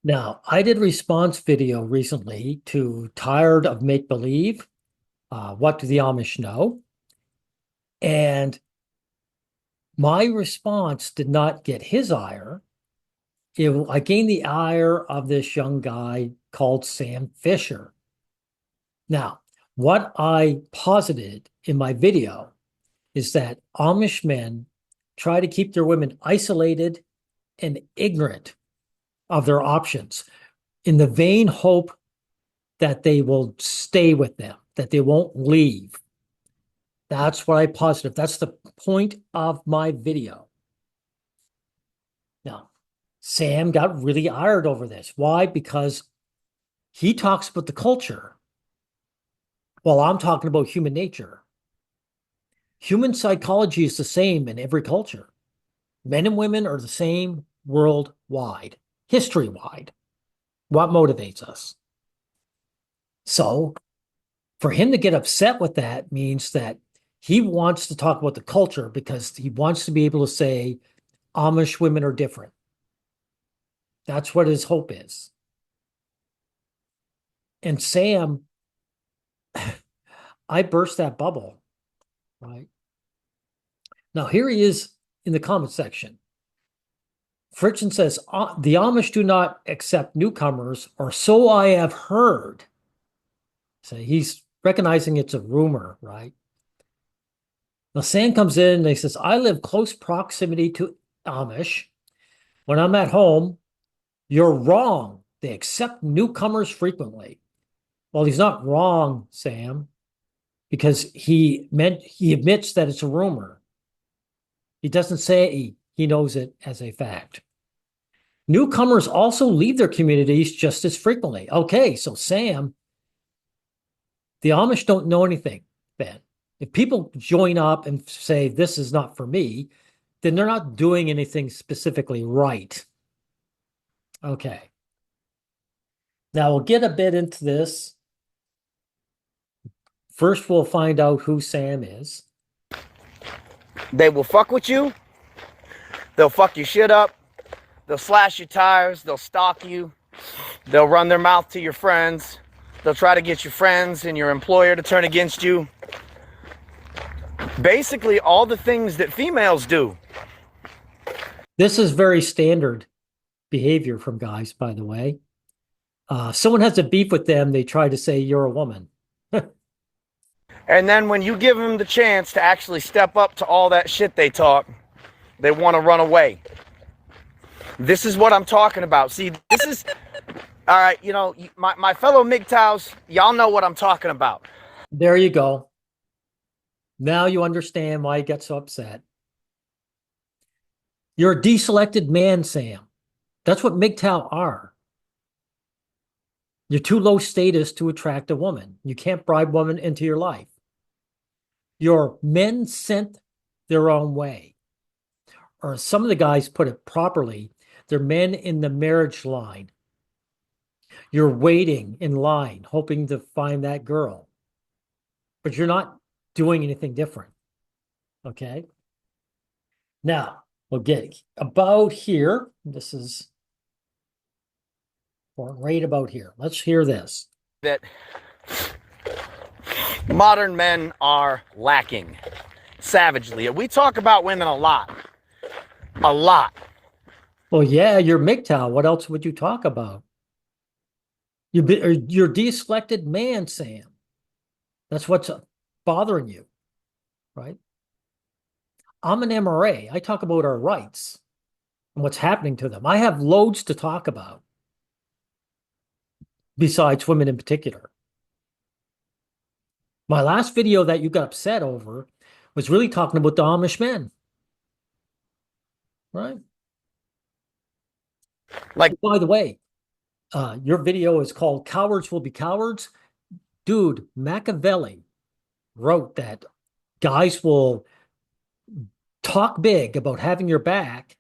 Now, I did a response video recently to Tired of Make Believe. What do the Amish know? And my response did not get his ire. I gained the ire of this young guy called Sam Fisher. Now, what I posited in my video is that Amish men try to keep their women isolated and ignorant of their options in the vain hope that they will stay with them, that they won't leave. That's what I positive. That's the point of my video. Now, Sam got really ired over this. Why? Because he talks about the culture while I'm talking about human nature. Human psychology is the same in every culture. Men and women are the same worldwide, history-wide. What motivates us? So for him to get upset with that means that he wants to talk about the culture because he wants to be able to say Amish women are different. That's what his hope is. And Sam, I burst that bubble, right? Now, here he is in the comment section. Friction says, the Amish do not accept newcomers, or so I have heard. So he's recognizing it's a rumor, right? Now, Sam comes in and he says, I live close proximity to Amish. When I'm at home, you're wrong. They accept newcomers frequently. Well, he's not wrong, Sam, because he admits that it's a rumor. He doesn't say he knows it as a fact. Newcomers also leave their communities just as frequently. Okay, so Sam, the Amish don't know anything then. If people join up and say, this is not for me, then they're not doing anything specifically right. Okay. Now we'll get a bit into this. First, we'll find out who Sam is. They will fuck with you. They'll fuck your shit up. They'll slash your tires. They'll stalk you. They'll run their mouth to your friends. They'll try to get your friends and your employer to turn against you. Basically, all the things that females do. This is very standard behavior from guys, by the way. Someone has a beef with them, they try to say you're a woman. And then when you give them the chance to actually step up to all that shit they talk, they want to run away. This is what I'm talking about. See, this is, all right, you know, my fellow MGTOWs, y'all know what I'm talking about. There you go. Now you understand why he gets so upset. You're a deselected man, Sam. That's what MGTOW are. You're too low status to attract a woman. You can't bribe women into your life. Your men sent their own way. Or some of the guys put it properly, they're men in the marriage line. You're waiting in line, hoping to find that girl. But you're not doing anything different. Okay? Now, we'll get about here. This is right about here. Let's hear this. That modern men are lacking savagely. We talk about women a lot. A lot. Well, yeah, you're MGTOW. What else would you talk about? You're a deselected man, Sam. That's what's bothering you, right? I'm an MRA. I talk about our rights and what's happening to them. I have loads to talk about besides women in particular. My last video that you got upset over was really talking about the Amish men, right? Like, by the way, your video is called Cowards Will Be Cowards. Dude, Machiavelli wrote that guys will talk big about having your back,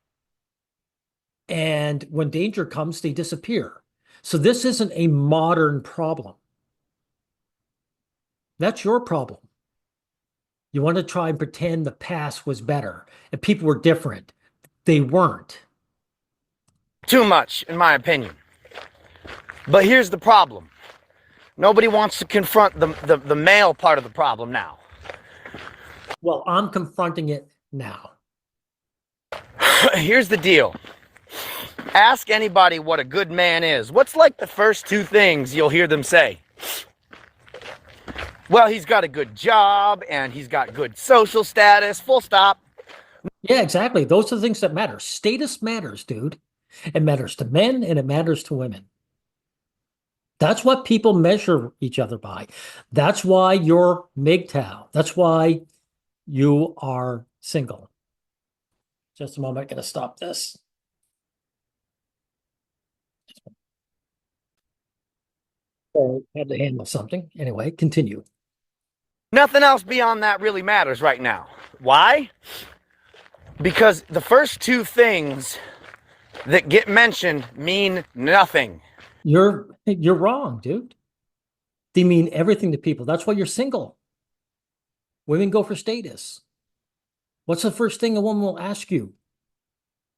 and when danger comes, they disappear. So this isn't a modern problem. That's your problem. You want to try and pretend the past was better and people were different. They weren't. too much, in my opinion. But here's the problem. Nobody wants to confront the male part of the problem now. Well, I'm confronting it now. Here's the deal. Ask anybody what a good man is. What's like the first two things you'll hear them say? Well, he's got a good job and he's got good social status, full stop. Yeah, exactly. Those are the things that matter. Status matters, dude. It matters to men and it matters to women. That's what people measure each other by. That's why you're MGTOW. That's why you are single. Just a moment, I'm going to stop this. So I had to handle something. Anyway, continue. Nothing else beyond that really matters right now. Why? Because the first two things that get mentioned mean nothing. You're wrong, dude. They mean everything to people. That's why you're single. Women go for status. What's the first thing a woman will ask you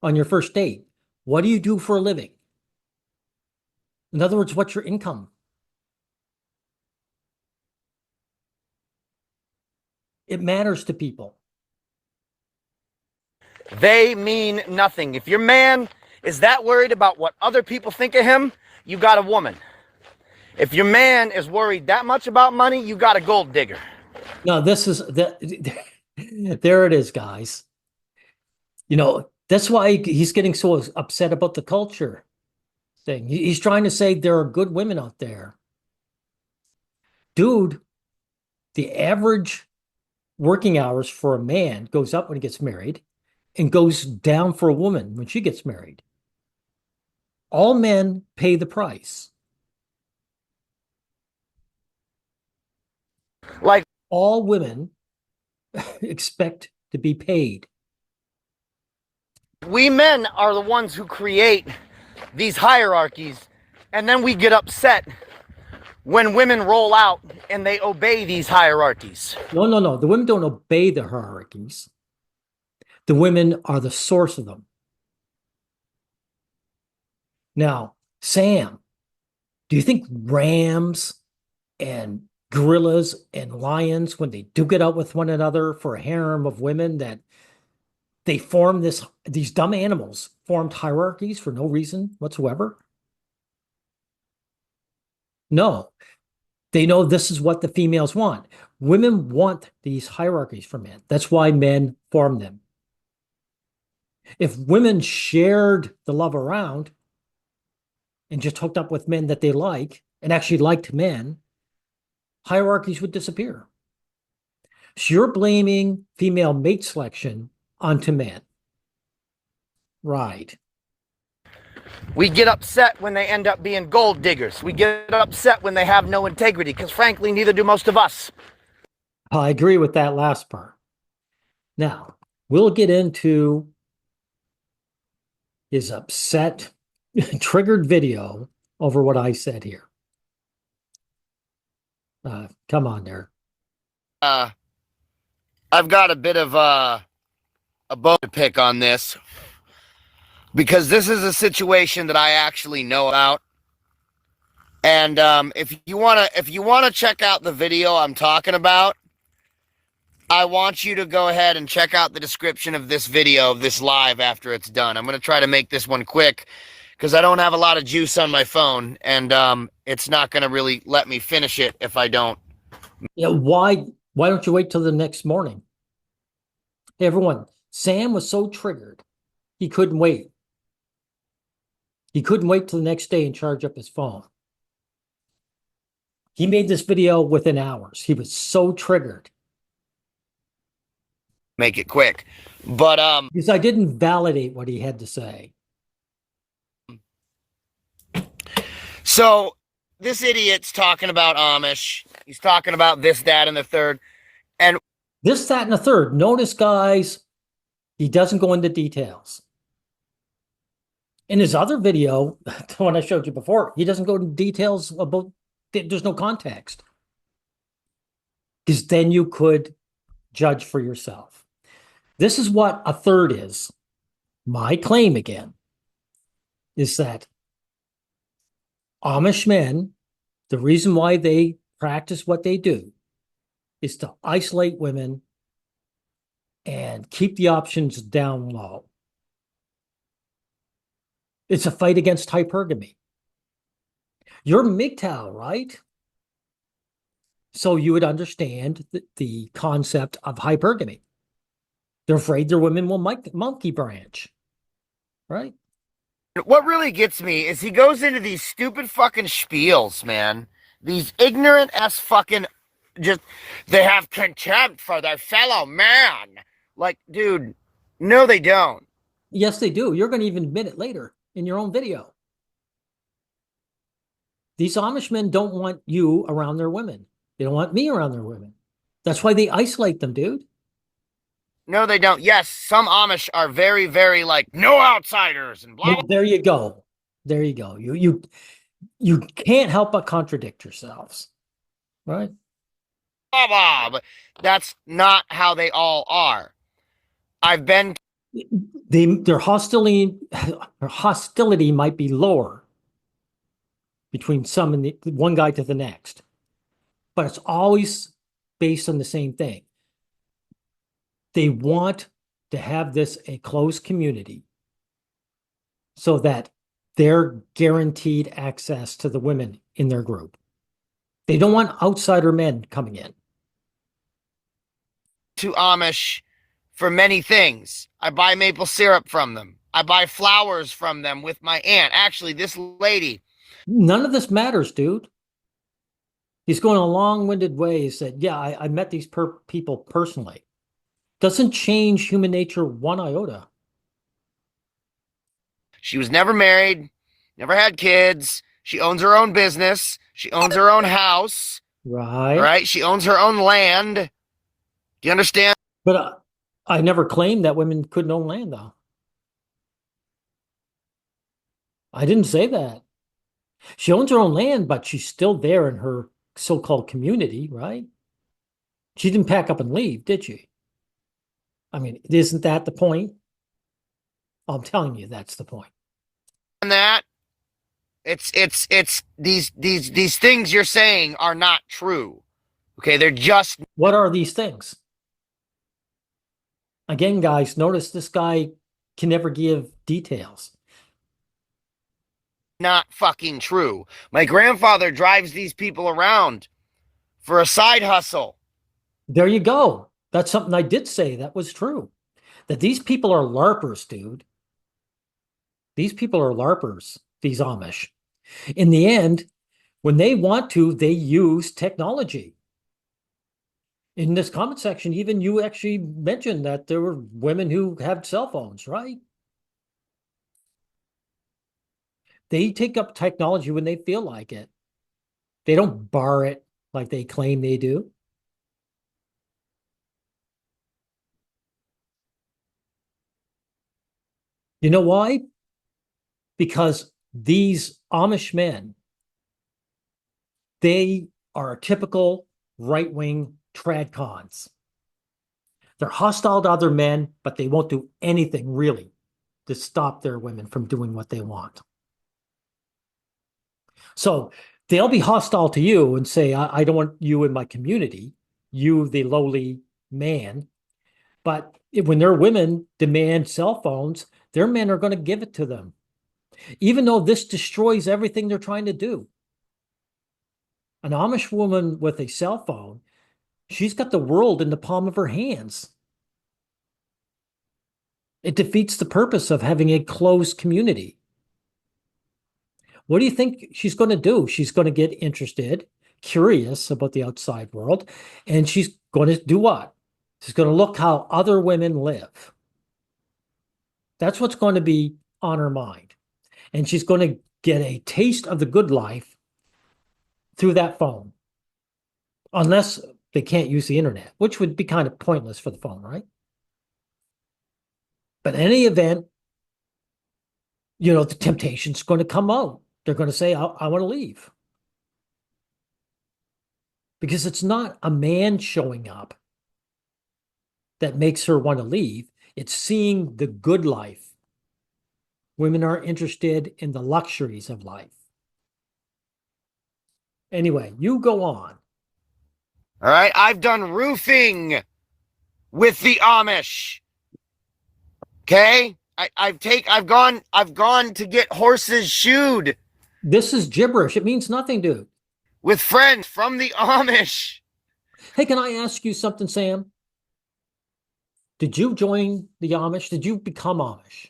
on your first date? What do you do for a living? In other words, what's your income? It matters to people. They mean nothing. If your man is that worried about what other people think of him, you got a woman. If your man is worried that much about money, you got a gold digger. No, this is that. There it is, guys. You know, that's why he's getting so upset about the culture thing. He's trying to say there are good women out there. Dude, the average working hours for a man goes up when he gets married and goes down for a woman when she gets married. All men pay the price. Like, all women expect to be paid. We men are the ones who create these hierarchies, and then we get upset when women roll out and they obey these hierarchies. No. The women don't obey the hierarchies. The women are the source of them. Now, Sam, do you think rams and gorillas and lions, when they do get out with one another for a harem of women, that they form these dumb animals formed hierarchies for no reason whatsoever? No, they know this is what the females want. Women want these hierarchies for men. That's why men form them. If women shared the love around and just hooked up with men that they like and actually liked men, hierarchies would disappear. So you're blaming female mate selection onto men. Right. We get upset when they end up being gold diggers. We get upset when they have no integrity, because frankly, neither do most of us. I agree with that last part. Now, we'll get into his upset, triggered video over what I said here. Come on there. I've got a bit of a bone to pick on this, because this is a situation that I actually know about. And if you wanna check out the video I'm talking about, I want you to go ahead and check out the description of this video, of this live, after it's done. I'm gonna try to make this one quick because I don't have a lot of juice on my phone, and it's not gonna really let me finish it if I don't. Yeah, why don't you wait till the next morning? Hey, everyone, Sam was so triggered, he couldn't wait. He couldn't wait till the next day and charge up his phone. He made this video within hours. He was so triggered. Make it quick. But because I didn't validate what he had to say. So this idiot's talking about Amish. He's talking about this, that, and the third. And this, that, and the third. Notice, guys, he doesn't go into details. In his other video, the one I showed you before, he doesn't go into details about, there's no context. Because then you could judge for yourself. This is what a third is. My claim again is that Amish men, the reason why they practice what they do is to isolate women and keep the options down low. It's a fight against hypergamy. You're MGTOW, right? So you would understand the concept of hypergamy. They're afraid their women will monkey branch, right? What really gets me is he goes into these stupid fucking spiels, man. These ignorant ass fucking just they have contempt for their fellow man. Like, dude, no, they don't. Yes, they do. You're going to even admit it later in your own video. These Amish men don't want you around their women. They don't want me around their women. That's why they isolate them, dude. No, they don't. Yes, some Amish are very, very like no outsiders and blah Well, there you go. There you go. You can't help but contradict yourselves, right? blah blah. But that's not how they all are. I've been Their hostility might be lower between some and one guy to the next, but it's always based on the same thing. They want to have this a closed community so that they're guaranteed access to the women in their group. They don't want outsider men coming in. to Amish for many things. I buy maple syrup from them. I buy flowers from them with my aunt. Actually, this lady. None of this matters, dude. He's going a long-winded way. He said, yeah, I met these people personally. Doesn't change human nature one iota. She was never married, never had kids. She owns her own business. She owns her own house. Right. All right. She owns her own land. Do you understand? But I never claimed that women couldn't own land, though. I didn't say that. She owns her own land, but she's still there in her so-called community, right? She didn't pack up and leave, did she? I mean, isn't that the point? I'm telling you, that's the point. And that it's these things you're saying are not true. Okay, they're just What are these things? Again, guys, notice this guy can never give details. not fucking true. My grandfather drives these people around for a side hustle. There you go. That's something I did say that was true. That these people are LARPers, dude. These people are LARPers, these Amish. In the end, when they want to, they use technology. In this comment section, even you actually mentioned that there were women who have cell phones, right? They take up technology when they feel like it. They don't bar it like they claim they do. You know why? Because these Amish men, they are typical right-wing tradcons. They're hostile to other men, but they won't do anything really to stop their women from doing what they want. So they'll be hostile to you and say, I don't want you in my community, you, the lowly man. But when their women demand cell phones, their men are going to give it to them, even though this destroys everything they're trying to do. An Amish woman with a cell phone, she's got the world in the palm of her hands. It defeats the purpose of having a closed community. What do you think she's going to do? She's going to get interested, curious about the outside world, and she's going to do what? She's going to look how other women live. That's what's going to be on her mind. And she's going to get a taste of the good life through that phone. Unless they can't use the internet, which would be kind of pointless for the phone, right? But in any event, the temptation's going to come out. They're going to say, I want to leave. Because it's not a man showing up that makes her want to leave. It's seeing the good life. Women are interested in the luxuries of life. Anyway, you go on. All right. I've done roofing with the Amish. Okay. I've gone to get horses shoed This is gibberish. It means nothing, dude. with friends from the Amish. Hey, can I ask you something, Sam? Did you join the Amish? Did you become Amish?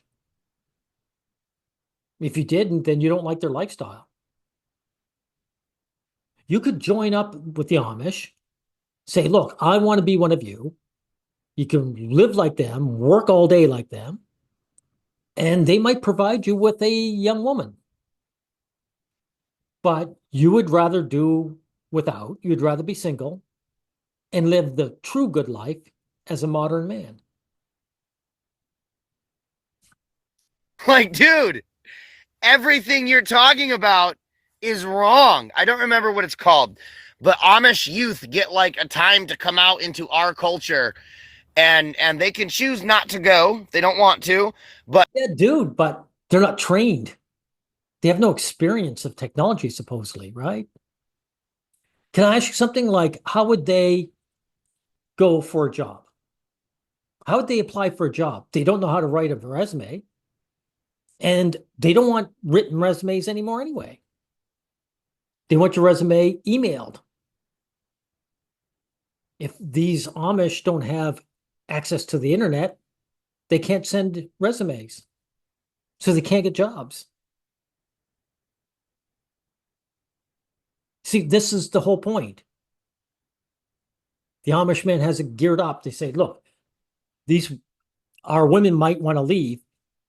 If you didn't, then you don't like their lifestyle. You could join up with the Amish, say, look, I want to be one of you. You can live like them, work all day like them, and they might provide you with a young woman. But you would rather do without, you'd rather be single and live the true good life as a modern man. Like, dude, everything you're talking about is wrong. I don't remember what it's called, but Amish youth get like a time to come out into our culture, and they can choose not to go. They don't want to, but Yeah, dude, but they're not trained. They have no experience of technology, supposedly, right? Can I ask you something like how would they go for a job? How would they apply for a job? They don't know how to write a resume, and they don't want written resumes anymore anyway. They want your resume emailed. If these Amish don't have access to the internet, they can't send resumes. So they can't get jobs. See, this is the whole point. The Amish man has it geared up. They say, look, these our women might want to leave,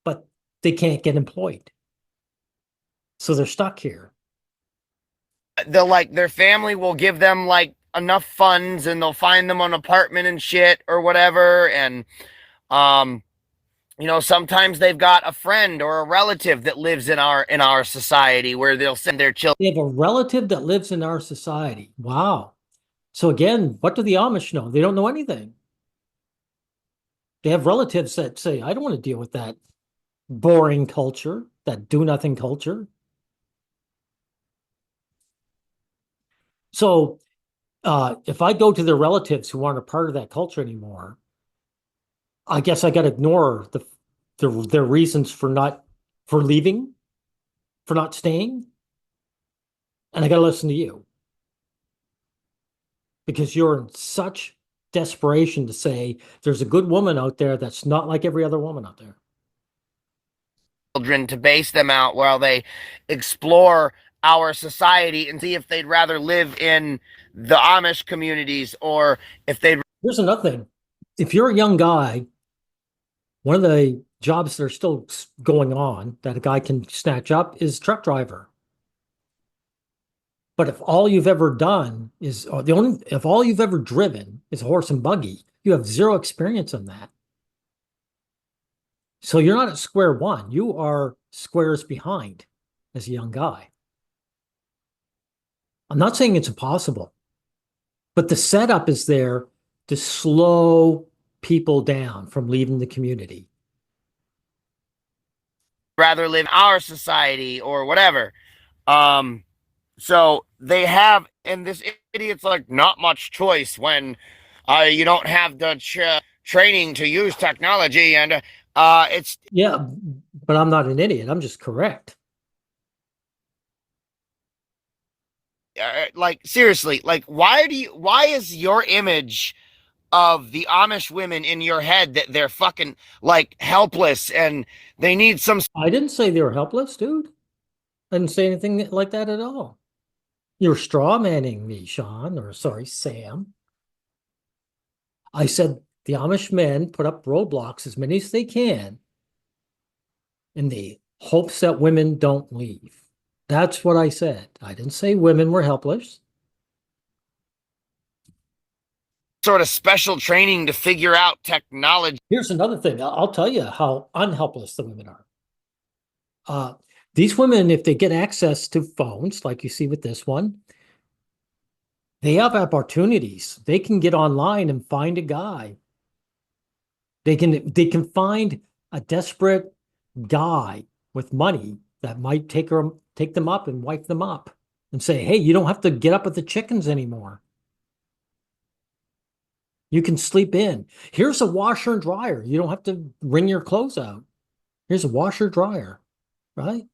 but they can't get employed. So they're stuck here. they'll like their family will give them like enough funds and they'll find them an apartment and shit or whatever. And um sometimes they've got a friend or a relative that lives in our society where they'll send their children. They have a relative that lives in our society. Wow. So again, what do the Amish know? They don't know anything. They have relatives that say, I don't want to deal with that boring culture, that do nothing culture. So if I go to their relatives who aren't a part of that culture anymore, I guess I got to ignore their reasons for leaving, for not staying, and I got to listen to you because you're in such desperation to say there's a good woman out there that's not like every other woman out there. To base them out while they explore our society and see if they'd rather live in the Amish communities or if they'd. Here's another thing. If you're a young guy, one of the jobs that are still going on that a guy can snatch up is truck driver. But if all you've ever done is if all you've ever driven is a horse and buggy, you have zero experience in that. So you're not at square one. You are squares behind as a young guy. I'm not saying it's impossible, but the setup is there to slow people down from leaving the community. Rather live in our society or whatever. So they have, and this idiot's like, not much choice when you don't have the training to use technology, and it's Yeah, but I'm not an idiot. I'm just correct. like seriously, like why is your image of the Amish women in your head that they're fucking like helpless and they need some. I didn't say they were helpless, dude. I didn't say anything like that at all. You're straw manning me, Sean, or sorry, Sam. I said the Amish men put up roadblocks as many as they can in the hopes that women don't leave. That's what I said. I didn't say women were helpless. Sort of special training to figure out technology. Here's another thing. I'll tell you how unhelpless the women are. These women, if they get access to phones, like you see with this one, they have opportunities. They can get online and find a guy. They can find a desperate guy with money that might take them up and wipe them up and say, hey, you don't have to get up with the chickens anymore. You can sleep in. Here's a washer and dryer. You don't have to wring your clothes out. Here's a washer dryer, right?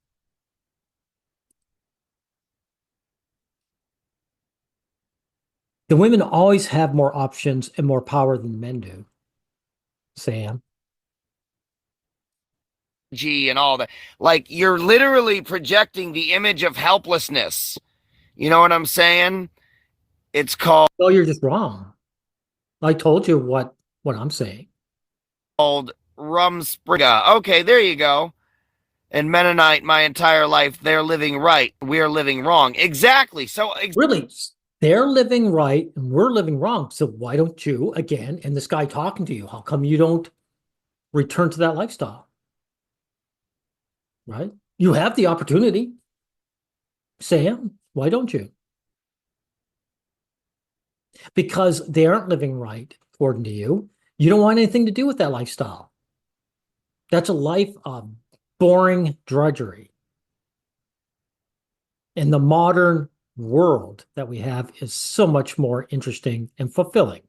The women always have more options and more power than men do, Sam. And all that. Like you're literally projecting the image of helplessness. You know what I'm saying? It's called Oh, you're just wrong. I told you what I'm saying. Rumspringa. Okay, there you go. And Mennonite my entire life, they're living right. We're living wrong. Exactly. So Really, they're living right and we're living wrong. So why don't you, again, and this guy talking to you, how come you don't return to that lifestyle? Right? You have the opportunity. Sam, why don't you? Because they aren't living right, according to you. You don't want anything to do with that lifestyle. That's a life of boring drudgery. And the modern world that we have is so much more interesting and fulfilling.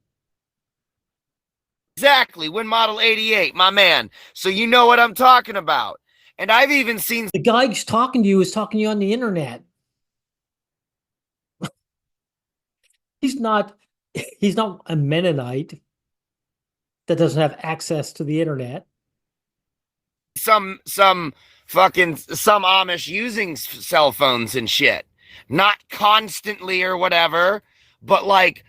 exactly. Win Model 88, my man. So you know what I'm talking about. And I've even seen The guy who's talking to you is talking to you on the internet. He's not he's not a Mennonite that doesn't have access to the internet. some Amish using cell phones and shit. Not constantly or whatever, but like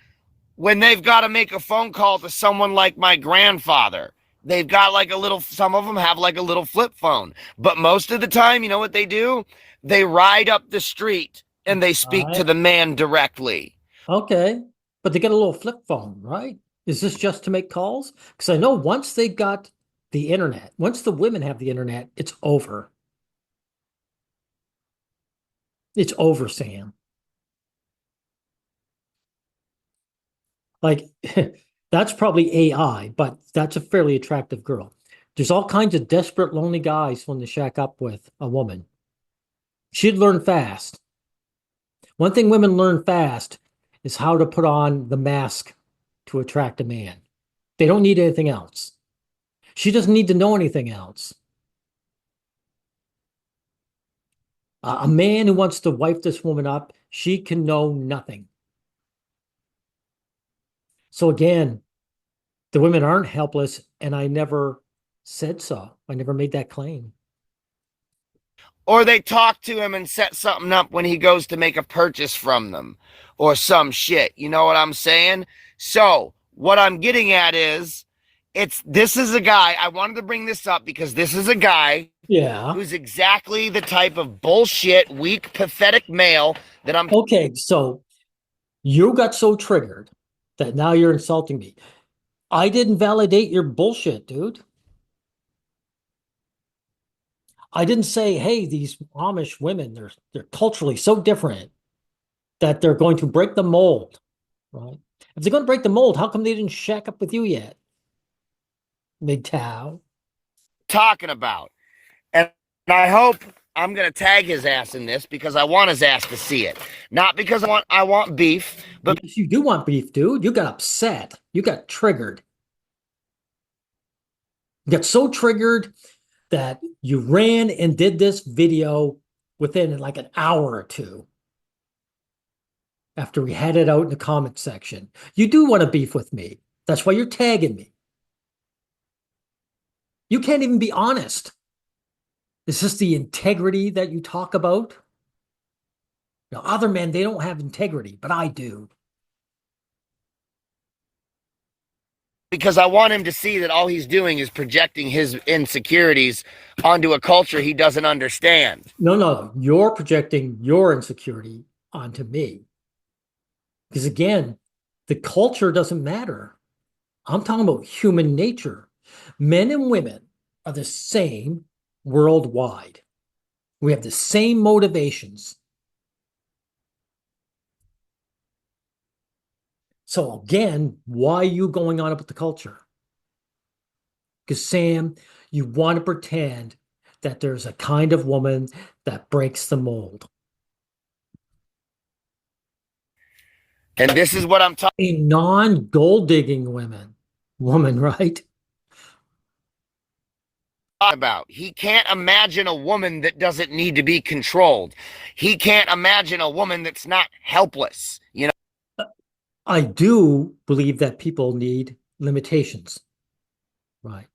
when they've got to make a phone call to someone like my grandfather, they've got like a little, some of them have like a little flip phone. But most of the time, you know what they do? They ride up the street and they speak to Right. the man directly. Okay. But they get a little flip phone, right? Is this just to make calls? Because I know once they got the internet, once the women have the internet, it's over. It's over, Sam. Like that's probably AI, but that's a fairly attractive girl. There's all kinds of desperate, lonely guys wanting to shack up with a woman. She'd learn fast. One thing women learn fast is how to put on the mask to attract a man. They don't need anything else. She doesn't need to know anything else. A man who wants to wife this woman up, she can know nothing. So again, the women aren't helpless, and I never said so. I never made that claim. Or they talk to him and set something up when he goes to make a purchase from them or some shit. You know what I'm saying? So, what I'm getting at is this is a guy. I wanted to bring this up because this is a guy Yeah. who's exactly the type of bullshit, weak, pathetic male that I'm Okay, so you got so triggered that now you're insulting me. I didn't validate your bullshit, dude. I didn't say, hey, these Amish women, they're culturally so different that they're going to break the mold, right? If they're going to break the mold, how come they didn't shack up with you yet, MGTOW? talking about. And I hope I'm going to tag his ass in this because I want his ass to see it. Not because I want beef, but Yes, you do want beef, dude. You got upset. You got triggered. You got so triggered that you ran and did this video within like an hour or two after we had it out in the comment section. You do want to beef with me. That's why you're tagging me. You can't even be honest. Is this the integrity that you talk about? Now, other men, they don't have integrity, but I do. because I want him to see that all he's doing is projecting his insecurities onto a culture he doesn't understand. No, no, you're projecting your insecurity onto me. Because again, the culture doesn't matter. I'm talking about human nature. Men and women are the same worldwide. We have the same motivations. So again, why are you going on about the culture? Because Sam, you want to pretend that there's a kind of woman that breaks the mold. And this is what I'm talking A non-gold digging woman, right? about. He can't imagine a woman that doesn't need to be controlled. He can't imagine a woman that's not helpless. You know, I do believe that people need limitations, right?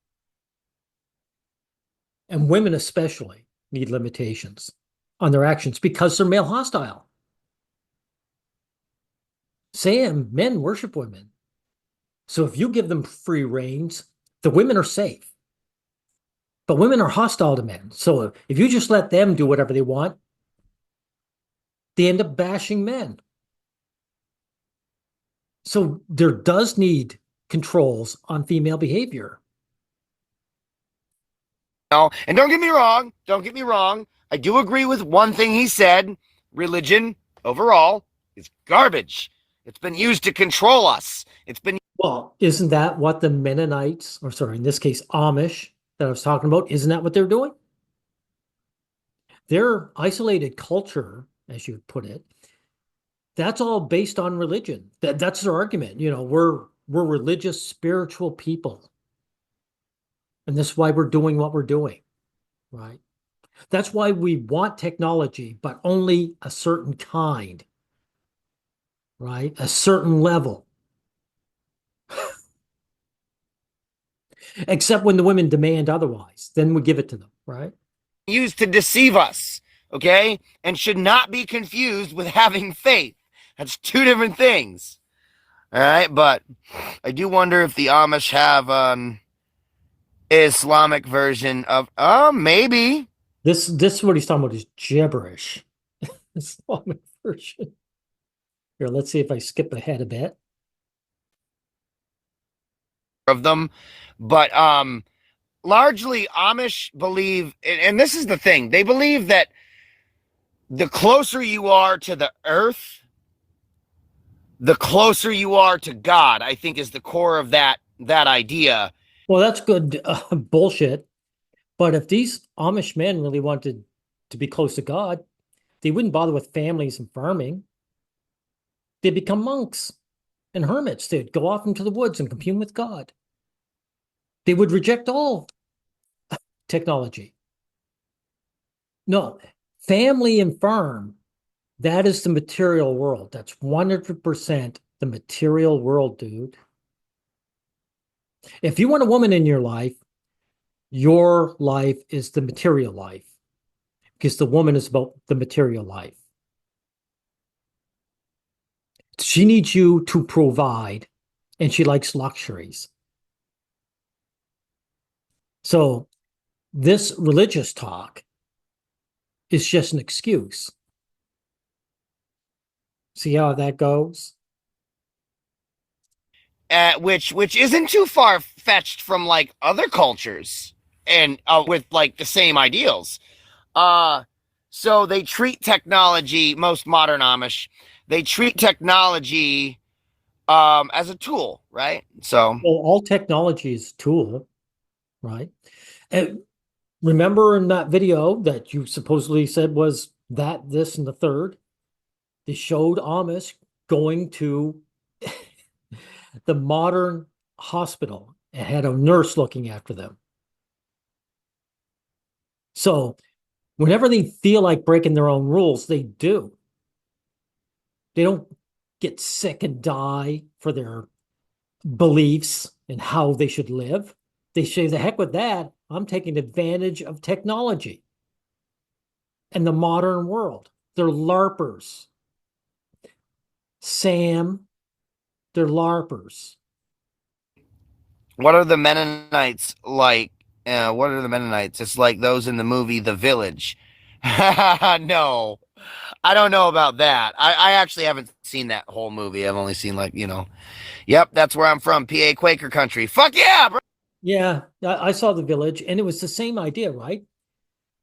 And women especially need limitations on their actions because they're male hostile. Sam, men worship women. So if you give them free reins, the women are safe. But women are hostile to men. So if you just let them do whatever they want, they end up bashing men. So there does need controls on female behavior. and don't get me wrong. I do agree with one thing he said. Religion overall is garbage. It's been used to control us. It's been Well, isn't that what the Mennonites, or sorry, in this case, Amish that I was talking about, isn't that what they're doing? Their isolated culture, as you put it, that's all based on religion. That's their argument. You know, we're religious, spiritual people. And that's why we're doing what we're doing, right? That's why we want technology, but only a certain kind, right? A certain level. Except when the women demand otherwise, then we give it to them, right? used to deceive us, okay? And should not be confused with having faith. That's two different things. All right, but I do wonder if the Amish have an Islamic version of maybe This is what he's talking about is gibberish. Islamic version. Here, let's see if I skip ahead a bit. of them, but largely Amish believe, and this is the thing, they believe that the closer you are to the earth, the closer you are to God, I think is the core of that idea. Well, that's good bullshit. But if these Amish men really wanted to be close to God, they wouldn't bother with families and farming. They'd become monks and hermits. They'd go off into the woods and commune with God. They would reject all technology. No, family and farm, that is the material world. That's 100% the material world, dude. If you want a woman in your life is the material life because the woman is about the material life. She needs you to provide and she likes luxuries. So this religious talk is just an excuse. See how that goes? Which isn't too far fetched from like other cultures and with like the same ideals. Uh, so they treat technology, most modern Amish, they treat technology as a tool, right? So Well, all technology is a tool, right? And remember in that video that you supposedly said was that, this, and the third, they showed Amish going to the modern hospital and had a nurse looking after them. So whenever they feel like breaking their own rules, they do. They don't get sick and die for their beliefs and how they should live. They say, the heck with that. I'm taking advantage of technology and the modern world. They're LARPers. Sam, they're LARPers. what are the Mennonites like? What are the Mennonites? It's like those in the movie The Village. No, I don't know about that. I actually haven't seen that whole movie. I've only seen like, yep, that's where I'm from, PA Quaker country. Fuck yeah, bro. Yeah, I saw The Village, and it was the same idea, right?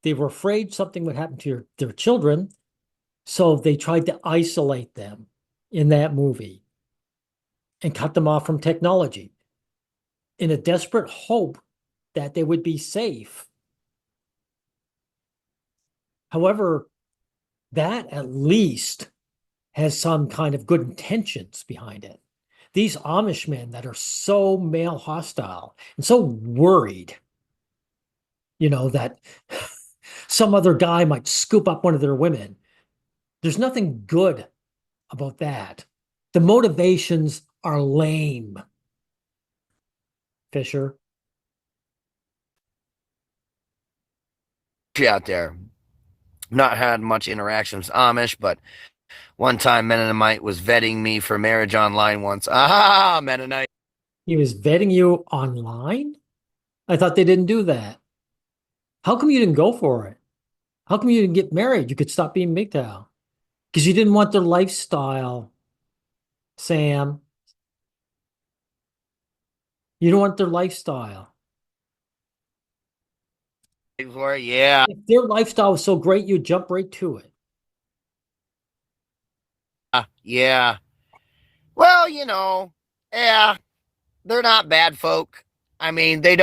They were afraid something would happen to their children, so they tried to isolate them in that movie and cut them off from technology in a desperate hope that they would be safe. However, that at least has some kind of good intentions behind it. These Amish men that are so male hostile and so worried, that some other guy might scoop up one of their women. There's nothing good about that. The motivations are lame, Fisher. Out there. Not had much interactions with Amish, but one time Mennonite was vetting me for marriage online once. Ah, Mennonite. He was vetting you online? I thought they didn't do that. How come you didn't go for it? How come you didn't get married? You could stop being MGTOW. Because you didn't want their lifestyle, Sam. You don't want their lifestyle. Yeah. If their lifestyle was so great, you'd jump right to it. Yeah. Well, yeah, they're not bad folk. I mean, they're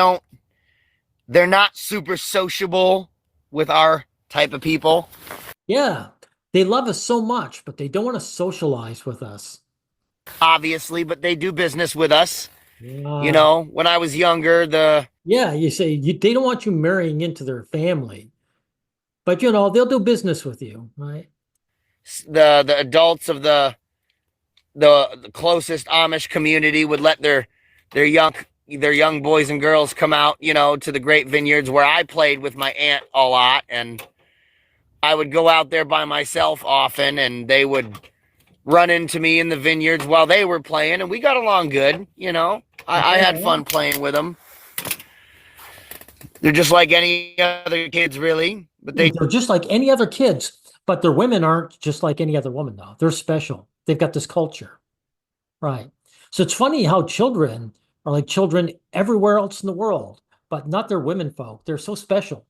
not super sociable with our type of people. Yeah, they love us so much, but they don't want to socialize with us. Obviously, but they do business with us. Yeah, When I was younger, the yeah. You say they don't want you marrying into their family, but they'll do business with you, right? the adults of the closest Amish community would let their young their young boys and girls come out, to the great vineyards where I played with my aunt a lot, and I would go out there by myself often, and they would run into me in the vineyards while they were playing, and we got along good. I had fun playing with them. They're just like any other kids, really, but They're just like any other kids, but their women aren't just like any other woman, though. They're special. They've got this culture, right? So it's funny how children are like children everywhere else in the world, but not their women folk. They're so special.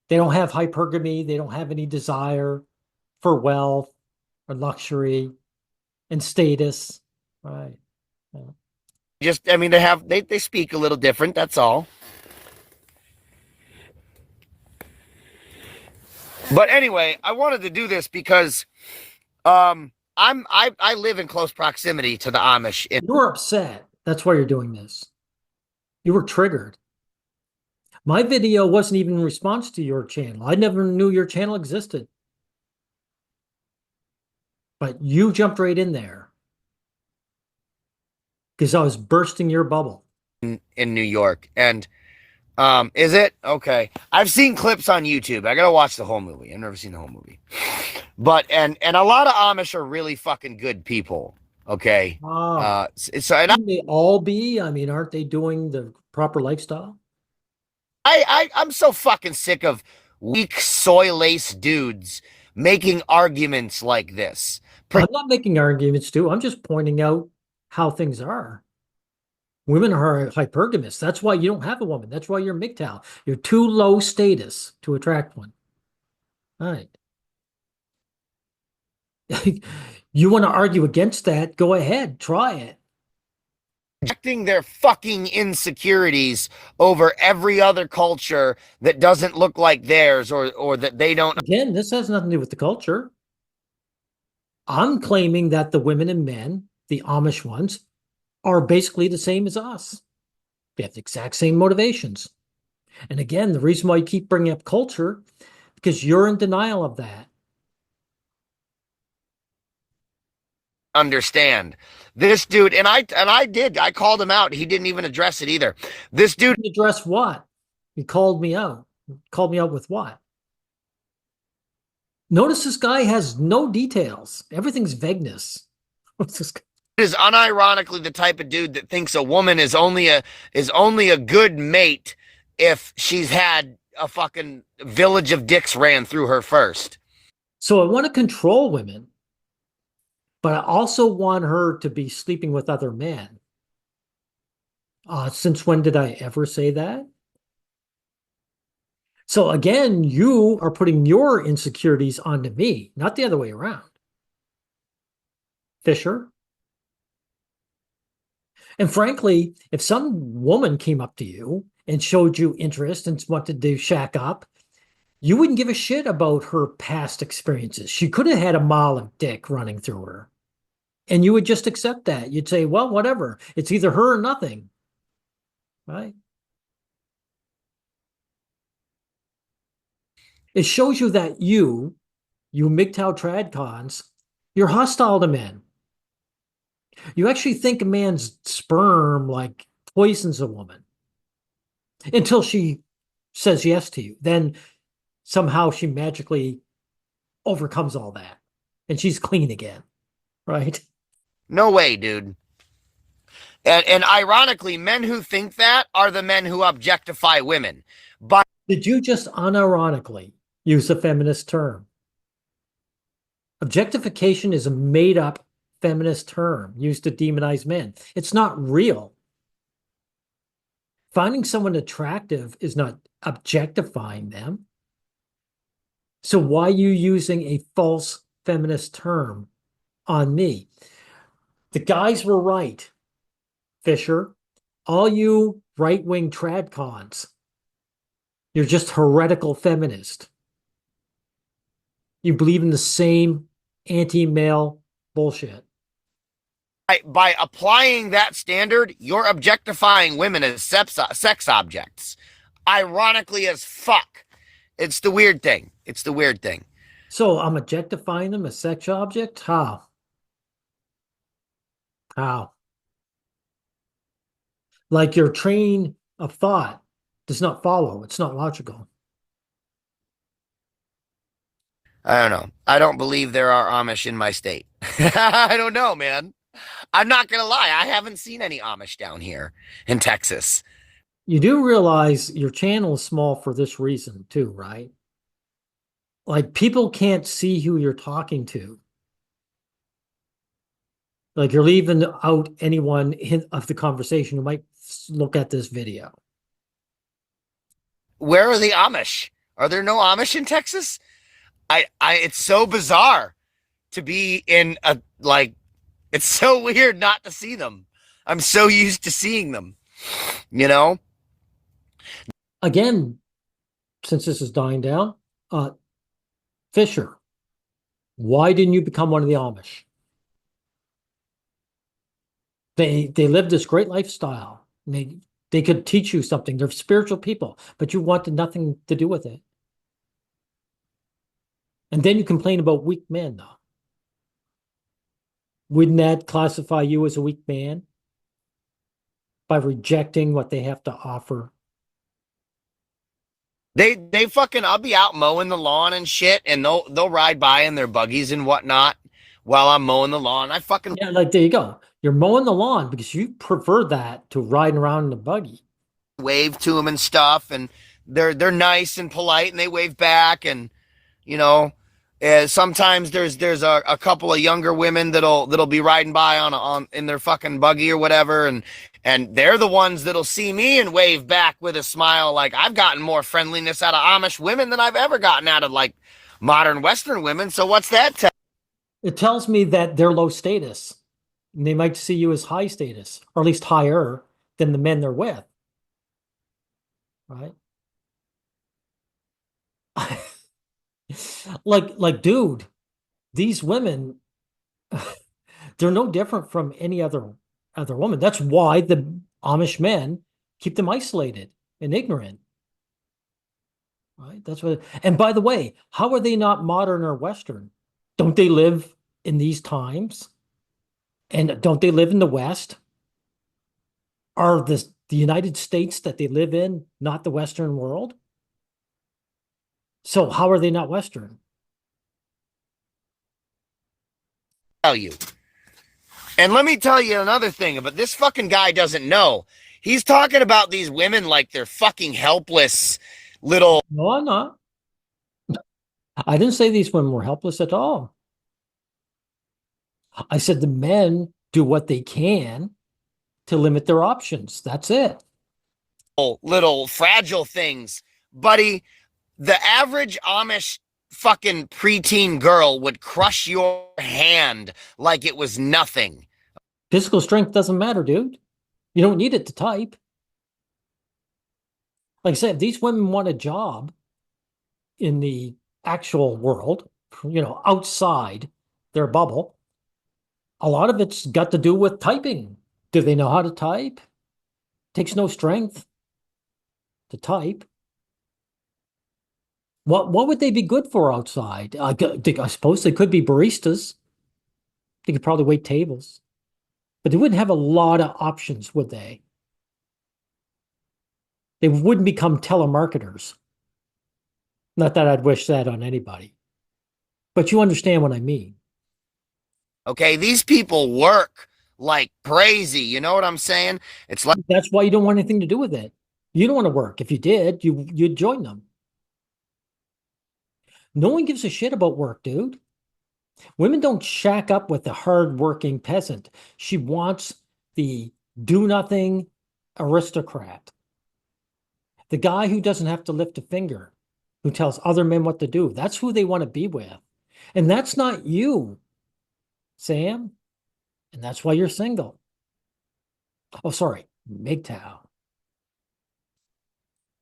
They don't have hypergamy. They don't have any desire for wealth or luxury and status, right? Yeah. just, I mean, they speak a little different. That's all. But anyway, I wanted to do this because I live in close proximity to the Amish. You were upset. That's why you're doing this. You were triggered. My video wasn't even in response to your channel. I never knew your channel existed. But you jumped right in there because I was bursting your bubble. in New York. And is it? Okay. I've seen clips on YouTube. I gotta watch the whole movie. I've never seen the whole movie. But and a lot of Amish are really fucking good people. Okay. Ah, So and shouldn't they all be? I mean, aren't they doing the proper lifestyle? I'm so fucking sick of weak soy lace dudes making arguments like this. I'm not making arguments, too. I'm just pointing out how things are. Women are hypergamous. That's why you don't have a woman. That's why you're MGTOW. You're too low status to attract one. All right. You want to argue against that? Go ahead, try it. Projecting their fucking insecurities over every other culture that doesn't look like theirs or that they don't. Again, this has nothing to do with the culture. I'm claiming that the women and men, the Amish ones, are basically the same as us. They have the exact same motivations. And again, the reason why you keep bringing up culture, because you're in denial of that. Understand this dude, and I called him out. He didn't even address it either. This dude Address what? He called me out. Called me out with what? Notice this guy has no details. Everything's vagueness. What's this? is unironically the type of dude that thinks a woman is only a good mate if she's had a fucking village of dicks ran through her first. So I want to control women, but I also want her to be sleeping with other men. Since when did I ever say that? So again, you are putting your insecurities onto me, not the other way around. Fisher. And frankly, if some woman came up to you and showed you interest and wanted to shack up, You wouldn't give a shit about her past experiences. She could have had a mile of dick running through her, and you would just accept that. You'd say, well, whatever. It's either her or nothing, right? It shows you that you MGTOW tradcons, you're hostile to men. You actually think a man's sperm like poisons a woman until she says yes to you. Then somehow she magically overcomes all that and she's clean again, right? No way, dude. And ironically, men who think that are the men who objectify women. But Did you just unironically use a feminist term? Objectification is a made up feminist term used to demonize men. It's not real. Finding someone attractive is not objectifying them. So why are you using a false feminist term on me? The guys were right, Fisher. All you right-wing tradcons, you're just heretical feminist. You believe in the same anti-male bullshit. by applying that standard, you're objectifying women as sex objects. Ironically as fuck. It's the weird thing. It's the weird thing. So I'm objectifying them as sex object? How? How? Like your train of thought does not follow. It's not logical. I don't know. I don't believe there are Amish in my state. I don't know, man. I'm not going to lie. I haven't seen any Amish down here in Texas. You do realize your channel is small for this reason too, right? Like people can't see who you're talking to. Like you're leaving out anyone of the conversation who might look at this video. Where are the Amish? Are there no Amish in Texas? It's so bizarre to be in a, like, it's so weird not to see them. I'm so used to seeing them, you know? Again, since this is dying down, Fisher, why didn't you become one of the Amish? They live this great lifestyle. They could teach you something. They're spiritual people, but you wanted nothing to do with it. And then you complain about weak men, though. Wouldn't that classify you as a weak man by rejecting what they have to offer? They fucking, I'll be out mowing the lawn and shit, and they'll ride by in their buggies and whatnot while I'm mowing the lawn. I fucking Yeah, like there you go. You're mowing the lawn because you prefer that to riding around in a buggy. wave to them and stuff, and they're nice and polite, and they wave back, and you know, sometimes there's a couple of younger women that'll be riding by on in their fucking buggy or whatever, and they're the ones that'll see me and wave back with a smile. Like I've gotten more friendliness out of Amish women than I've ever gotten out of like modern Western women. So what's that tell? It tells me that they're low status. And they might see you as high status, or at least higher than the men they're with, right? Like, dude, these women, they're no different from any other woman. That's why the Amish men keep them isolated and ignorant, right? That's what. And by the way, how are they not modern or Western? Don't they live in these times? And don't they live in the West? Are the United States that they live in not the Western world? So how are they not Western? You. And let me tell you another thing, but this fucking guy doesn't know. He's talking about these women like they're fucking helpless little. No, I'm not. I didn't say these women were helpless at all. I said the men do what they can to limit their options. That's it. Little fragile things, buddy. The average Amish fucking preteen girl would crush your hand like it was nothing. Physical strength doesn't matter, dude. You don't need it to type. Like I said, if these women want a job, in the actual world, outside their bubble, a lot of it's got to do with typing. Do they know how to type? Takes no strength to type. What would they be good for outside? I suppose they could be baristas. They could probably wait tables, but they wouldn't have a lot of options, would they? They wouldn't become telemarketers. Not that I'd wish that on anybody, but you understand what I mean. Okay, these people work like crazy. You know what I'm saying? It's like That's why you don't want anything to do with it. You don't want to work. If you did, you'd join them. No one gives a shit about work, dude. Women don't shack up with the hard-working peasant. She wants the do-nothing aristocrat, the guy who doesn't have to lift a finger, who tells other men what to do. That's who they want to be with. And that's not you, Sam. And that's why you're single. Oh, sorry, MGTOW.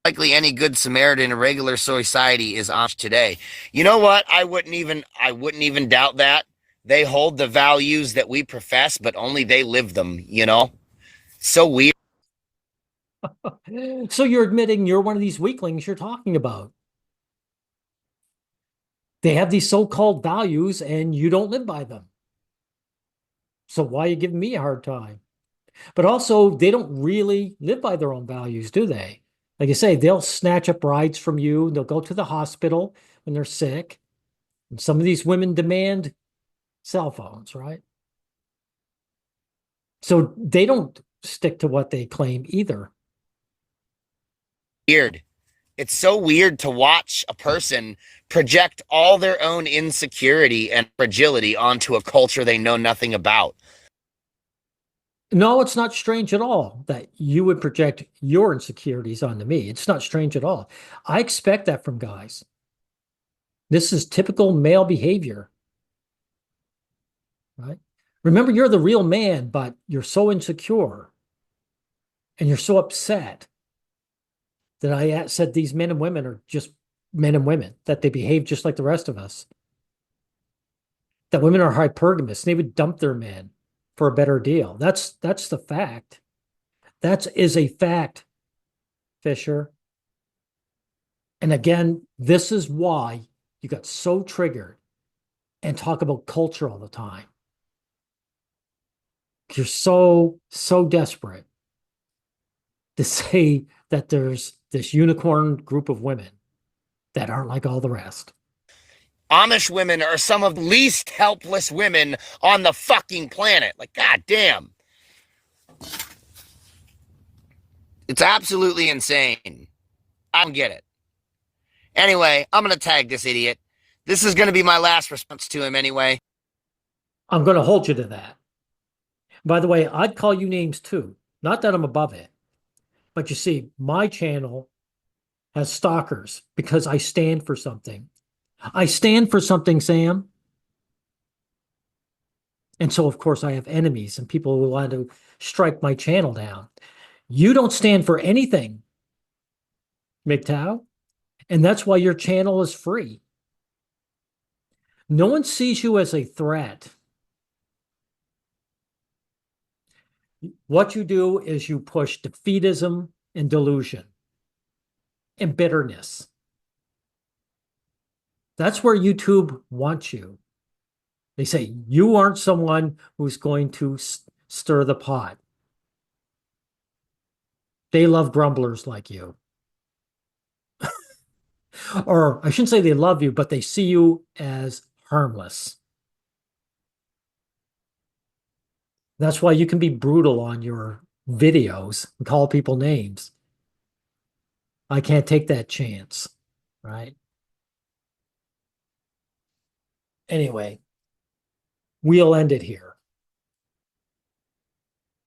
likely any good Samaritan in a regular society is Amish today. You know what? I wouldn't even doubt that. They hold the values that we profess, but only they live them, you know? So weird. So you're admitting you're one of these weaklings you're talking about. They have these so-called values and you don't live by them. So why are you giving me a hard time? But also, they don't really live by their own values, do they? Like I say, they'll snatch up rides from you. They'll go to the hospital when they're sick. And some of these women demand cell phones, right? So they don't stick to what they claim either. It's so weird to watch a person project all their own insecurity and fragility onto a culture they know nothing about. No, it's not strange at all that you would project your insecurities onto me. It's not strange at all. I expect that from guys. This is typical male behavior, right? Remember, you're the real man, but you're so insecure and you're so upset that I said these men and women are just men and women, that they behave just like the rest of us, that women are hypergamous. They would dump their men for a better deal. That's the fact. That is a fact, Fisher. And again, this is why you got so triggered and talk about culture all the time. You're so desperate to say that there's this unicorn group of women that aren't like all the rest. Amish women are some of the least helpless women on the fucking planet. Like, goddamn. It's absolutely insane. I don't get it. Anyway, I'm going to tag this idiot. This is going to be my last response to him anyway. I'm going to hold you to that. By the way, I'd call you names too. Not that I'm above it, but you see, my channel has stalkers because I stand for something. I stand for something, Sam. And so, of course, I have enemies and people who want to strike my channel down. You don't stand for anything, MGTOW, and that's why your channel is free. No one sees you as a threat. What you do is you push defeatism and delusion and bitterness. That's where YouTube wants you. They say you aren't someone who's going to stir the pot. They love grumblers like you. Or I shouldn't say they love you, but they see you as harmless. That's why you can be brutal on your videos and call people names. I can't take that chance, right? Anyway, we'll end it here.